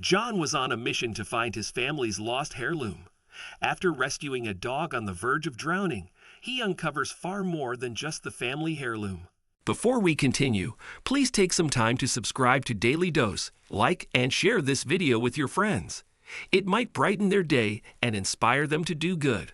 John was on a mission to find his family's lost heirloom. After rescuing a dog on the verge of drowning, he uncovers far more than just the family heirloom. Before we continue, please take some time to subscribe to Dailydose, like and share this video with your friends. It might brighten their day and inspire them to do good.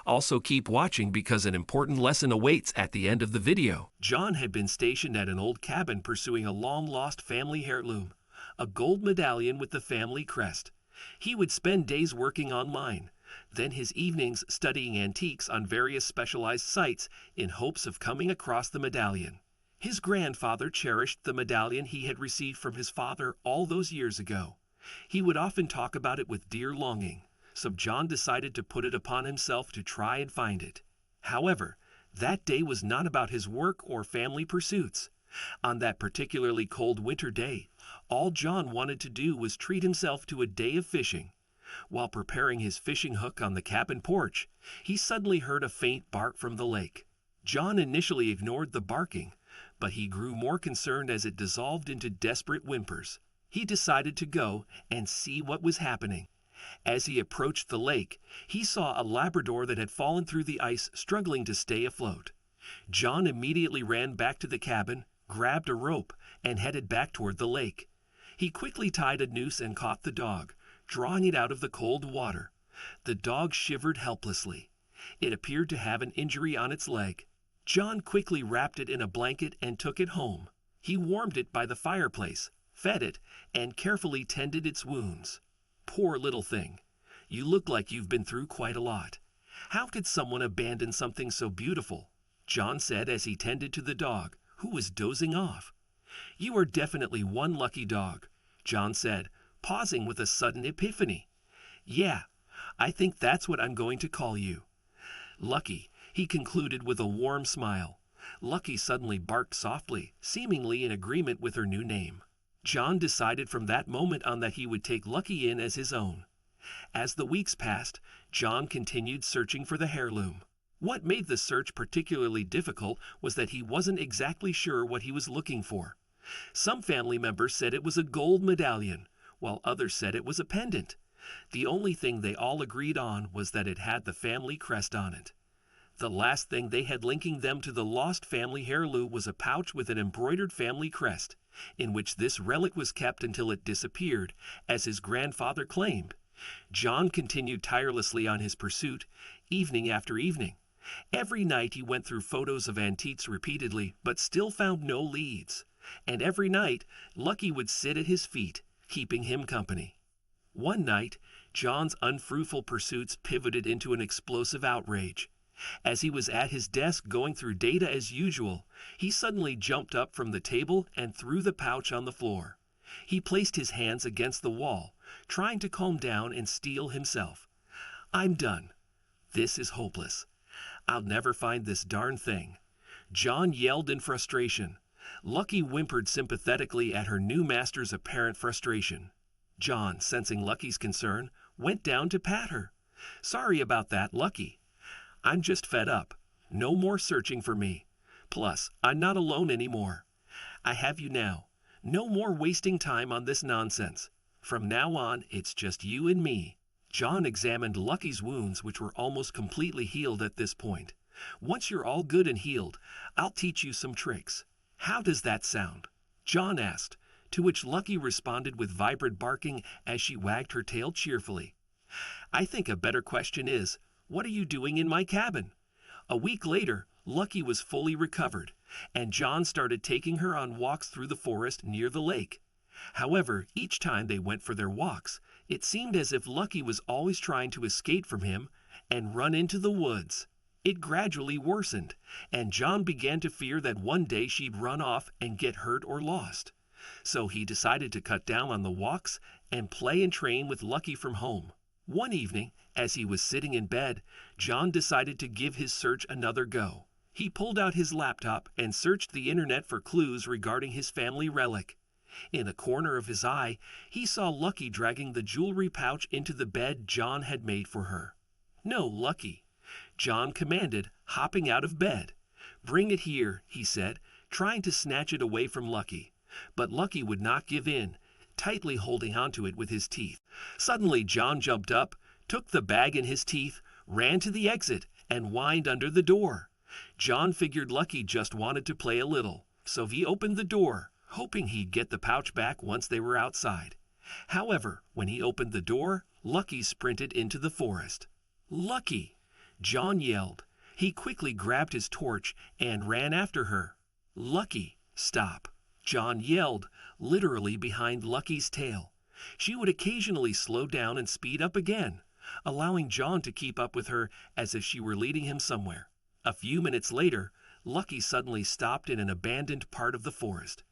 Also keep watching because an important lesson awaits at the end of the video. John had been stationed at an old cabin pursuing a long-lost family heirloom, a gold medallion with the family crest. He would spend days working online, then his evenings studying antiques on various specialized sites in hopes of coming across the medallion. His grandfather cherished the medallion he had received from his father all those years ago. He would often talk about it with dear longing, so John decided to put it upon himself to try and find it. However, that day was not about his work or family pursuits. On that particularly cold winter day, all John wanted to do was treat himself to a day of fishing. While preparing his fishing hook on the cabin porch, he suddenly heard a faint bark from the lake. John initially ignored the barking, but he grew more concerned as it dissolved into desperate whimpers. He decided to go and see what was happening. As he approached the lake, he saw a Labrador that had fallen through the ice, struggling to stay afloat. John immediately ran back to the cabin, grabbed a rope, and headed back toward the lake. He quickly tied a noose and caught the dog, drawing it out of the cold water. The dog shivered helplessly. It appeared to have an injury on its leg. John quickly wrapped it in a blanket and took it home. He warmed it by the fireplace, fed it, and carefully tended its wounds. Poor little thing. You look like you've been through quite a lot. How could someone abandon something so beautiful? John said as he tended to the dog, who was dozing off. You are definitely one lucky dog, John said, pausing with a sudden epiphany. Yeah, I think that's what I'm going to call you. Lucky, he concluded with a warm smile. Lucky suddenly barked softly, seemingly in agreement with her new name. John decided from that moment on that he would take Lucky in as his own. As the weeks passed, John continued searching for the heirloom. What made the search particularly difficult was that he wasn't exactly sure what he was looking for. Some family members said it was a gold medallion, while others said it was a pendant. The only thing they all agreed on was that it had the family crest on it. The last thing they had linking them to the lost family heirloom was a pouch with an embroidered family crest, in which this relic was kept until it disappeared, as his grandfather claimed. John continued tirelessly on his pursuit, evening after evening. Every night he went through photos of antiques repeatedly, but still found no leads. And every night, Lucky would sit at his feet, keeping him company. One night, John's unfruitful pursuits pivoted into an explosive outrage. As he was at his desk going through data as usual, he suddenly jumped up from the table and threw the pouch on the floor. He placed his hands against the wall, trying to calm down and steel himself. I'm done. This is hopeless. I'll never find this darn thing. John yelled in frustration. Lucky whimpered sympathetically at her new master's apparent frustration. John, sensing Lucky's concern, went down to pat her. Sorry about that, Lucky. I'm just fed up. No more searching for me. Plus, I'm not alone anymore. I have you now. No more wasting time on this nonsense. From now on, it's just you and me. John examined Lucky's wounds, which were almost completely healed at this point. Once you're all good and healed, I'll teach you some tricks. How does that sound? John asked, to which Lucky responded with vibrant barking as she wagged her tail cheerfully. I think a better question is, what are you doing in my cabin? A week later, Lucky was fully recovered, and John started taking her on walks through the forest near the lake. However, each time they went for their walks, it seemed as if Lucky was always trying to escape from him and run into the woods. It gradually worsened, and John began to fear that one day she'd run off and get hurt or lost. So he decided to cut down on the walks and play and train with Lucky from home. One evening, as he was sitting in bed, John decided to give his search another go. He pulled out his laptop and searched the internet for clues regarding his family relic. In the corner of his eye, he saw Lucky dragging the jewelry pouch into the bed John had made for her. No, Lucky, John commanded, hopping out of bed. Bring it here, he said, trying to snatch it away from Lucky. But Lucky would not give in, tightly holding onto it with his teeth. Suddenly, John jumped up, took the bag in his teeth, ran to the exit, and whined under the door. John figured Lucky just wanted to play a little, so he opened the door, hoping he'd get the pouch back once they were outside. However, when he opened the door, Lucky sprinted into the forest. "Lucky!" John yelled. He quickly grabbed his torch and ran after her. "Lucky, stop!" John yelled, literally behind Lucky's tail. She would occasionally slow down and speed up again, allowing John to keep up with her as if she were leading him somewhere. A few minutes later, Lucky suddenly stopped in an abandoned part of the forest.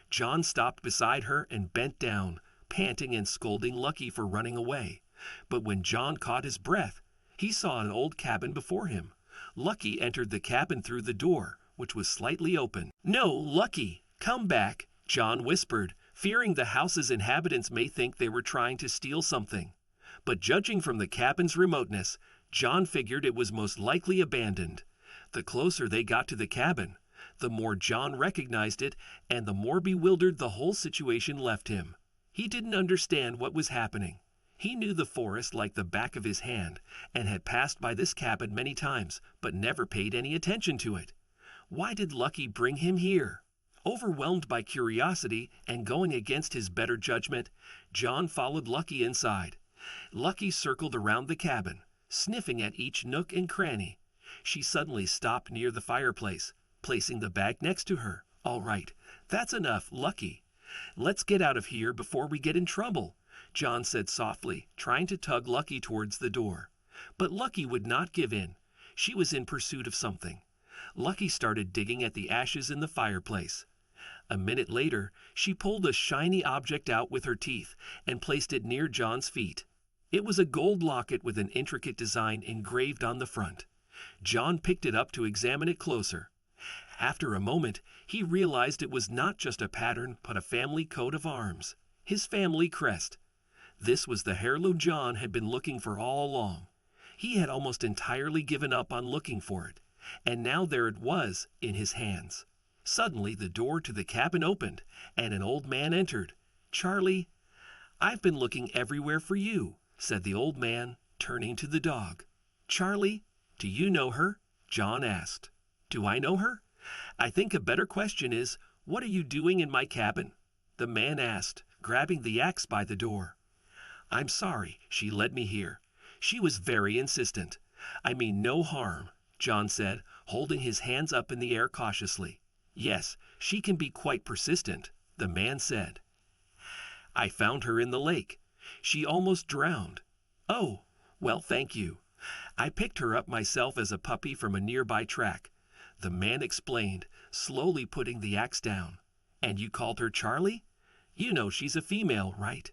John stopped beside her and bent down, panting and scolding Lucky for running away. But when John caught his breath, he saw an old cabin before him. Lucky entered the cabin through the door, which was slightly open. "No, Lucky, come back," John whispered, fearing the house's inhabitants may think they were trying to steal something. But judging from the cabin's remoteness, John figured it was most likely abandoned. The closer they got to the cabin, the more John recognized it and the more bewildered the whole situation left him. He didn't understand what was happening. He knew the forest like the back of his hand and had passed by this cabin many times, but never paid any attention to it. Why did Lucky bring him here? Overwhelmed by curiosity and going against his better judgment, John followed Lucky inside. Lucky circled around the cabin, sniffing at each nook and cranny. She suddenly stopped near the fireplace, placing the bag next to her. "All right, that's enough, Lucky. Let's get out of here before we get in trouble," John said softly, trying to tug Lucky towards the door. But Lucky would not give in. She was in pursuit of something. Lucky started digging at the ashes in the fireplace. A minute later, she pulled a shiny object out with her teeth and placed it near John's feet. It was a gold locket with an intricate design engraved on the front. John picked it up to examine it closer. After a moment, he realized it was not just a pattern, but a family coat of arms, his family crest. This was the heirloom John had been looking for all along. He had almost entirely given up on looking for it, and now there it was in his hands. Suddenly, the door to the cabin opened, and an old man entered. "Charlie, I've been looking everywhere for you," said the old man, turning to the dog. "Charlie, do you know her?" John asked. "Do I know her? I think a better question is, what are you doing in my cabin?" the man asked, grabbing the axe by the door. "I'm sorry she led me here. She was very insistent. I mean no harm," John said, holding his hands up in the air cautiously. "Yes, she can be quite persistent," the man said. "I found her in the lake. She almost drowned." "Oh, well, thank you. I picked her up myself as a puppy from a nearby track," the man explained, slowly putting the axe down. "And you called her Charlie? You know she's a female, right?"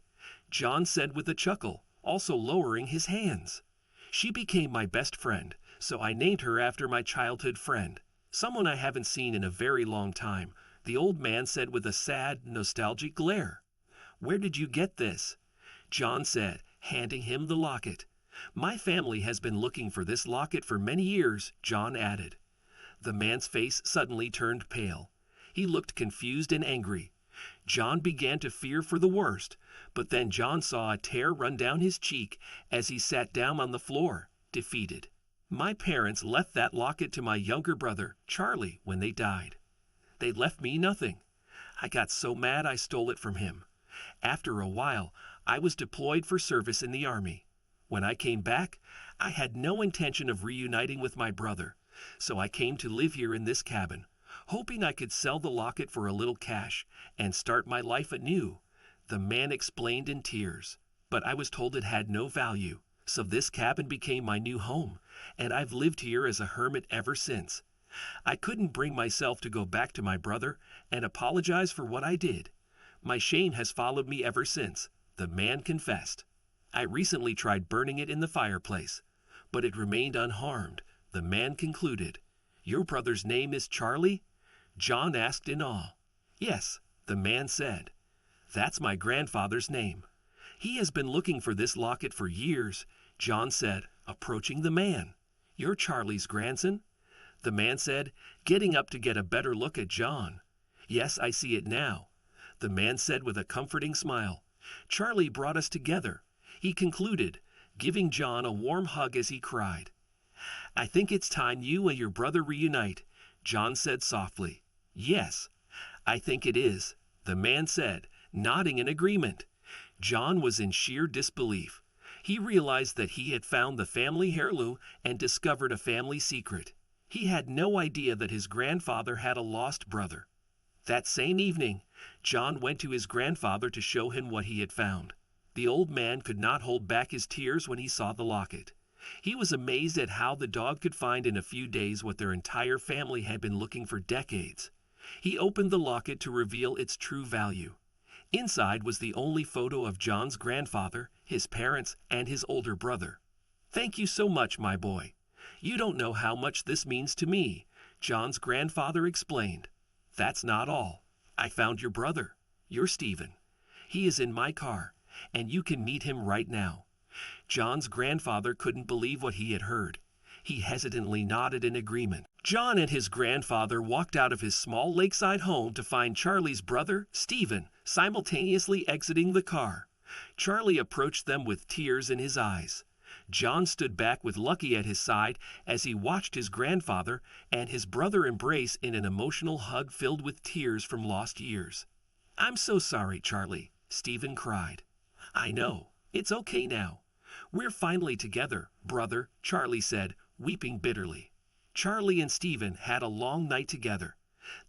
John said with a chuckle, also lowering his hands. "She became my best friend, so I named her after my childhood friend, someone I haven't seen in a very long time," the old man said with a sad, nostalgic glare. "Where did you get this?" John said, handing him the locket. "My family has been looking for this locket for many years," John added. The man's face suddenly turned pale. He looked confused and angry. John began to fear for the worst, but then John saw a tear run down his cheek as he sat down on the floor, defeated. "My parents left that locket to my younger brother, Charlie, when they died. They left me nothing. I got so mad I stole it from him. After a while, I was deployed for service in the army. When I came back, I had no intention of reuniting with my brother, so I came to live here in this cabin, hoping I could sell the locket for a little cash and start my life anew," the man explained in tears. "But I was told it had no value, so this cabin became my new home, and I've lived here as a hermit ever since. I couldn't bring myself to go back to my brother and apologize for what I did. My shame has followed me ever since," the man confessed. "I recently tried burning it in the fireplace, but it remained unharmed," the man concluded. "Your brother's name is Charlie?" John asked in awe. "Yes," the man said. "That's my grandfather's name. He has been looking for this locket for years," John said, approaching the man. "You're Charlie's grandson?" the man said, getting up to get a better look at John. "Yes, I see it now," the man said with a comforting smile. Charlie brought us together," he concluded, giving John a warm hug as he cried. "I think it's time you and your brother reunite," John said softly. "Yes, I think it is," the man said, nodding in agreement. John was in sheer disbelief. He realized that he had found the family heirloom and discovered a family secret. He had no idea that his grandfather had a lost brother. That same evening, John went to his grandfather to show him what he had found. The old man could not hold back his tears when he saw the locket. He was amazed at how the dog could find in a few days what their entire family had been looking for decades. He opened the locket to reveal its true value. Inside was the only photo of John's grandfather, his parents, and his older brother. "Thank you so much, my boy. You don't know how much this means to me," John's grandfather explained. "That's not all. I found your brother, your Stephen. He is in my car, and you can meet him right now." John's grandfather couldn't believe what he had heard. He hesitantly nodded in agreement. John and his grandfather walked out of his small lakeside home to find Charlie's brother, Stephen, simultaneously exiting the car. Charlie approached them with tears in his eyes. John stood back with Lucky at his side as he watched his grandfather and his brother embrace in an emotional hug filled with tears from lost years. "I'm so sorry, Charlie," Stephen cried. "I know. It's okay now. We're finally together, brother," Charlie said, weeping bitterly. Charlie and Stephen had a long night together.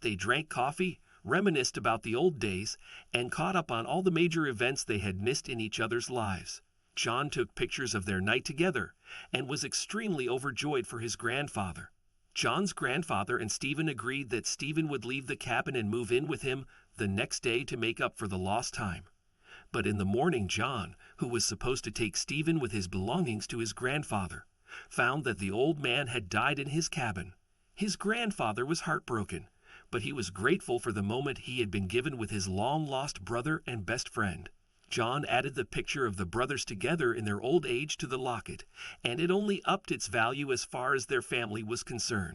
They drank coffee, reminisced about the old days, and caught up on all the major events they had missed in each other's lives. John took pictures of their night together and was extremely overjoyed for his grandfather. John's grandfather and Stephen agreed that Stephen would leave the cabin and move in with him the next day to make up for the lost time. But in the morning, John, who was supposed to take Stephen with his belongings to his grandfather, found that the old man had died in his cabin. His grandfather was heartbroken, but he was grateful for the moment he had been given with his long-lost brother and best friend. John added the picture of the brothers together in their old age to the locket, and it only upped its value as far as their family was concerned.